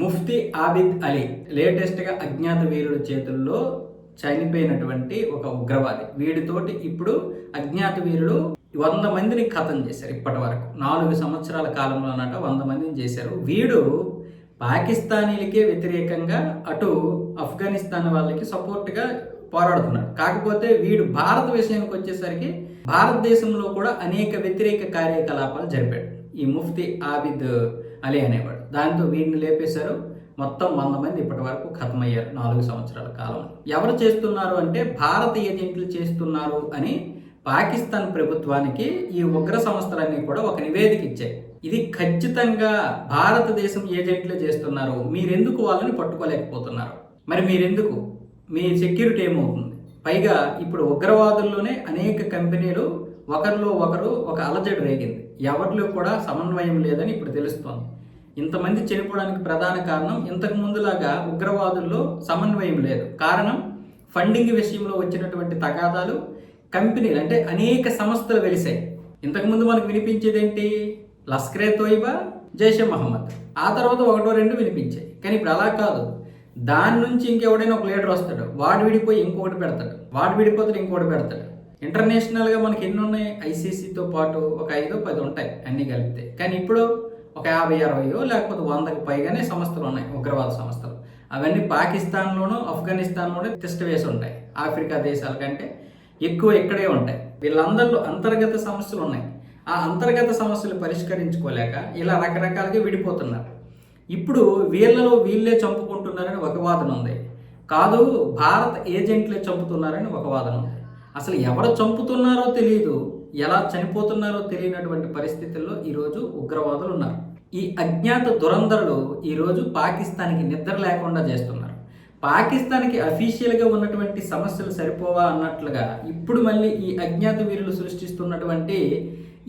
ముఫ్తీ ఆబిద్ అలీ లేటెస్ట్గా అజ్ఞాత వీరుల చేతుల్లో చనిపోయినటువంటి ఒక ఉగ్రవాది. వీడితోటి ఇప్పుడు అజ్ఞాత వీరులు 100 మందిని ఖతం చేశారు. ఇప్పటి వరకు 4 సంవత్సరాల కాలంలోనట 100 మందిని చేశారు. వీడు పాకిస్తానీలకే వ్యతిరేకంగా అటు ఆఫ్ఘనిస్తాన్ వాళ్ళకి సపోర్ట్గా పోరాడుతున్నాడు. కాకపోతే వీడు భారత విషయానికి వచ్చేసరికి భారతదేశంలో కూడా అనేక వ్యతిరేక కార్యకలాపాలు జరిపాడు ఈ ముఫ్తీ ఆబిద్ అలీ అనేవాడు. దాంతో వీడిని లేపేశారు. మొత్తం 100 మంది ఇప్పటి వరకు ఖతమయ్యారు 4 సంవత్సరాల కాలం. ఎవరు చేస్తున్నారు అంటే భారత ఏజెంట్లు చేస్తున్నారు అని పాకిస్తాన్ ప్రభుత్వానికి ఈ ఉగ్ర సంస్థలన్నీ కూడా ఒక నివేదిక ఇచ్చాయి. ఇది ఖచ్చితంగా భారతదేశం ఏజెంట్లే చేస్తున్నారు, మీరెందుకు వాళ్ళని పట్టుకోలేకపోతున్నారు, మరి మీరెందుకు, మీ సెక్యూరిటీ ఏమవుతుంది? పైగా ఇప్పుడు ఉగ్రవాదుల్లోనే అనేక కంపెనీలు ఒకరిలో ఒకరు ఒక అలజడి రేగింది. ఎవరిలో కూడా సమన్వయం లేదని ఇప్పుడు తెలుస్తోంది. ఇంతమంది చనిపోవడానికి ప్రధాన కారణం ఇంతకు ముందులాగా ఉగ్రవాదుల్లో సమన్వయం లేదు. కారణం ఫండింగ్ విషయంలో వచ్చినటువంటి తగాదాలు, కంపెనీలు అంటే అనేక సంస్థలు వెలిసాయి. ఇంతకుముందు మనకు వినిపించేది ఏంటి? లష్కరే తోయిబా, జైషే మహమ్మద్, ఆ తర్వాత 1-2 వినిపించాయి. కానీ ఇప్పుడు అలా కాదు. దాని నుంచి ఇంకెవడైనా ఒక లీడర్ వస్తాడు, వాడు విడిపోయి ఇంకొకటి పెడతాడు, వాడు విడిపోతాడు ఇంకొకటి పెడతాడు. ఇంటర్నేషనల్గా మనకి ఎన్ని ఉన్నాయి? ఐసీసీతో పాటు ఒక 5-10 ఉంటాయి అన్నీ కలిపితే. కానీ ఇప్పుడు ఒక 50-60 లేకపోతే 100కు పైగానే సంస్థలు ఉన్నాయి, ఉగ్రవాద సంస్థలు. అవన్నీ పాకిస్తాన్లోనూ ఆఫ్ఘనిస్తాన్లోనూ తిష్టవేసి ఉంటాయి. ఆఫ్రికా దేశాల కంటే ఎక్కువ ఇక్కడే ఉంటాయి. వీళ్ళందరిలో అంతర్గత సమస్యలు ఉన్నాయి. ఆ అంతర్గత సమస్యలు పరిష్కరించుకోలేక ఇలా రకరకాలుగా విడిపోతున్నారు. ఇప్పుడు వీళ్ళలో వీళ్ళే చంపుకుంటున్నారని ఒక వాదన ఉంది. కాదు, భారత ఏజెంట్లే చంపుతున్నారని ఒక వాదన ఉంది. అసలు ఎవరు చంపుతున్నారో తెలియదు, ఎలా చనిపోతున్నారో తెలియనటువంటి పరిస్థితుల్లో ఈరోజు ఉగ్రవాదులు ఉన్నారు. ఈ అజ్ఞాత దురంధరులు ఈరోజు పాకిస్తాన్కి నిద్ర లేకుండా చేస్తున్నారు. పాకిస్తాన్కి అఫీషియల్గా ఉన్నటువంటి సమస్యలు సరిపోవా అన్నట్లుగా ఇప్పుడు మళ్ళీ ఈ అజ్ఞాత వీరులు సృష్టిస్తున్నటువంటి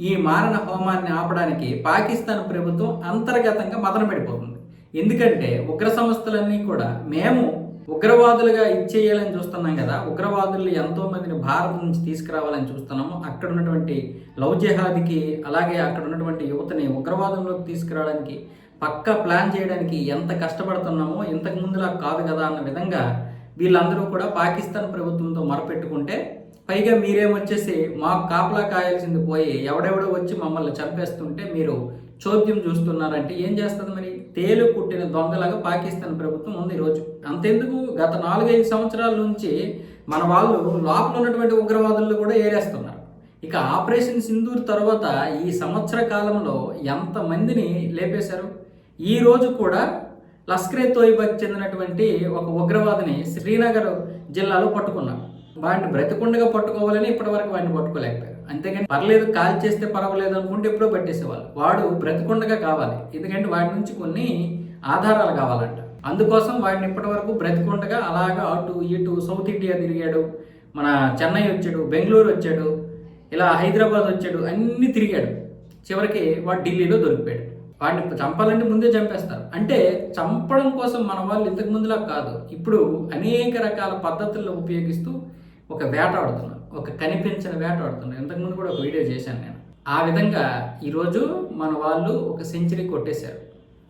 ఈ మారణ హోమాన్ని ఆపడానికి పాకిస్తాన్ ప్రభుత్వం అంతర్గతంగా మదన పడిపోతుంది. ఎందుకంటే ఉగ్ర సంస్థలన్నీ కూడా మేము ఉగ్రవాదులుగా ఇచ్చేయాలని చూస్తున్నాం కదా, ఉగ్రవాదులు ఎంతో మందిని భారత్ నుంచి తీసుకురావాలని చూస్తున్నాము. అక్కడ ఉన్నటువంటి లవ్ జిహాద్కి, అలాగే అక్కడ ఉన్నటువంటి యువతని ఉగ్రవాదంలోకి తీసుకురావడానికి పక్కా ప్లాన్ చేయడానికి ఎంత కష్టపడుతున్నామో ఇంతకు ముందులా కాదు కదా అన్న విధంగా వీళ్ళందరూ కూడా పాకిస్తాన్ ప్రభుత్వంతో మొరపెట్టుకుంటే, పైగా మీరేమొచ్చేసి మాకు కాపలా కాయాల్సింది పోయి ఎవడెవడో వచ్చి మమ్మల్ని చంపేస్తుంటే మీరు చోద్యం చూస్తున్నారంటే ఏం చేస్తుంది? మరి తేలు కుట్టిన దొంగలాగా పాకిస్తాన్ ప్రభుత్వం ఉంది ఈరోజు. అంతెందుకు, గత 4-5 సంవత్సరాల నుంచి మన వాళ్ళు లోపల ఉన్నటువంటి ఉగ్రవాదులు కూడా ఏరేస్తున్నారు. ఇక ఆపరేషన్ సింధూర్ తర్వాత ఈ సంవత్సర కాలంలో ఎంతమందిని లేపేశారు. ఈ రోజు కూడా లష్కరే తోయిబాకి చెందినటువంటి ఒక ఉగ్రవాదిని శ్రీనగర్ జిల్లాలో పట్టుకున్నారు. వాడిని బ్రతికుండగా పట్టుకోవాలని ఇప్పటి వరకు వాడిని పట్టుకోలేకపోయారు. అంతేగాని పర్లేదు, కాల్ చేస్తే పర్వాలేదు అనుకుంటే ఎప్పుడో పట్టేసేవాళ్ళు. వాడు బ్రతికుండగా కావాలి, ఎందుకంటే వాడి నుంచి కొన్ని ఆధారాలు కావాలంట. అందుకోసం వాడిని ఇప్పటి వరకు బ్రతికుండగా అలాగా అటు ఇటు సౌత్ ఇండియా తిరిగాడు, మన చెన్నై వచ్చాడు, బెంగళూరు వచ్చాడు, ఇలా హైదరాబాద్ వచ్చాడు, అన్నీ తిరిగాడు. చివరికి వాడు ఢిల్లీలో దొరికిపోయాడు. వాడిని చంపాలంటే ముందే చంపేస్తారు. అంటే చంపడం కోసం మన వాళ్ళు ఇంతకు ముందులా కాదు, ఇప్పుడు అనేక రకాల పద్ధతులను ఉపయోగిస్తూ ఒక వేట ఆడుతున్నారు, ఒక కనిపించిన వేట ఆడుతున్నారు. ఇంతకుముందు కూడా ఒక వీడియో చేశాను నేను. ఆ విధంగా ఈరోజు మన వాళ్ళు ఒక సెంచరీ కొట్టేశారు.